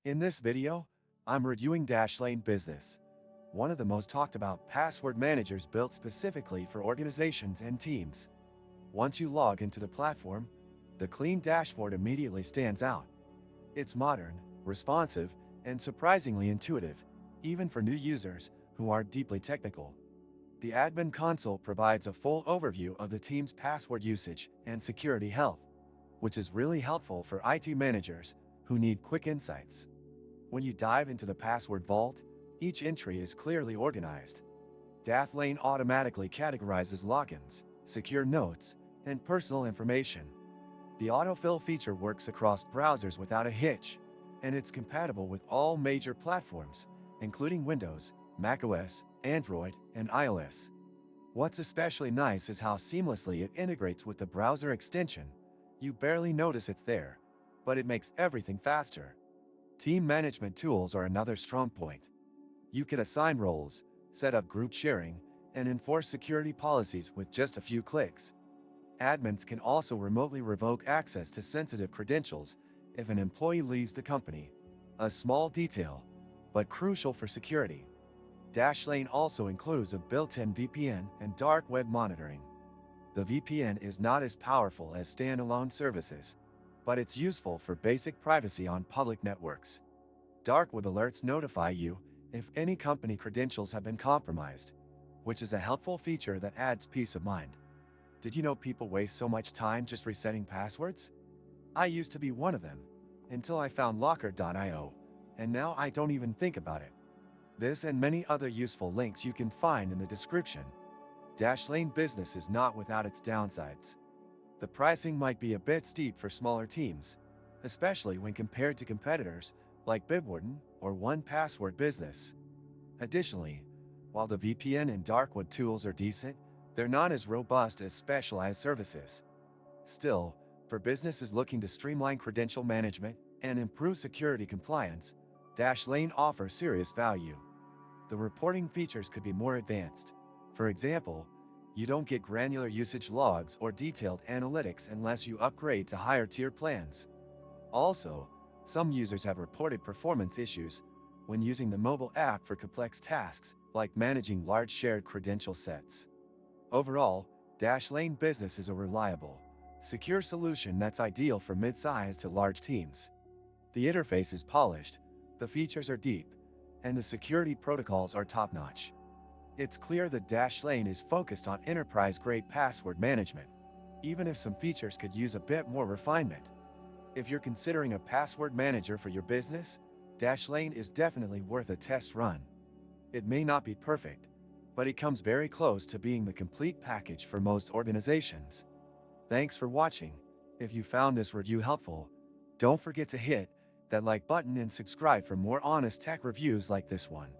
In this video, I'm reviewing Dashlane Business, one of the most talked about password managers built specifically for organizations and teams. Once you log into the platform, the clean dashboard immediately stands out. It's modern, responsive, and surprisingly intuitive, even for new users who aren't deeply technical. The admin console provides a full overview of the team's password usage and security health, which is really helpful for IT managers who need quick insights. When you dive into the password vault, each entry is clearly organized. Dashlane automatically categorizes logins, secure notes, and personal information. The autofill feature works across browsers without a hitch, and it's compatible with all major platforms, including Windows, macOS, Android, and iOS. What's especially nice is how seamlessly it integrates with the browser extension. You barely notice it's there, but it makes everything faster. Team management tools are another strong point. You can assign roles, set up group sharing, and enforce security policies with just a few clicks. Admins can also remotely revoke access to sensitive credentials if an employee leaves the company. A small detail, but crucial for security. Dashlane also includes a built-in VPN and dark web monitoring. The VPN is not as powerful as standalone services, but it's useful for basic privacy on public networks. Dark web alerts notify you if any company credentials have been compromised, which is a helpful feature that adds peace of mind. Did you know people waste so much time just resetting passwords? I used to be one of them, until I found Locker.io, and now I don't even think about it. This and many other useful links you can find in the description. Dashlane Business is not without its downsides. The pricing might be a bit steep for smaller teams, especially when compared to competitors like Bitwarden or 1Password Business. Additionally, while the VPN and dark web tools are decent, they're not as robust as specialized services. Still, for businesses looking to streamline credential management and improve security compliance, Dashlane offers serious value. The reporting features could be more advanced. For example, you don't get granular usage logs or detailed analytics unless you upgrade to higher-tier plans. Also, some users have reported performance issues when using the mobile app for complex tasks like managing large shared credential sets. Overall, Dashlane Business is a reliable, secure solution that's ideal for mid-sized to large teams. The interface is polished, the features are deep, and the security protocols are top-notch. It's clear that Dashlane is focused on enterprise-grade password management, even if some features could use a bit more refinement. If you're considering a password manager for your business, Dashlane is definitely worth a test run. It may not be perfect, but it comes very close to being the complete package for most organizations. Thanks for watching. If you found this review helpful, don't forget to hit that like button and subscribe for more honest tech reviews like this one.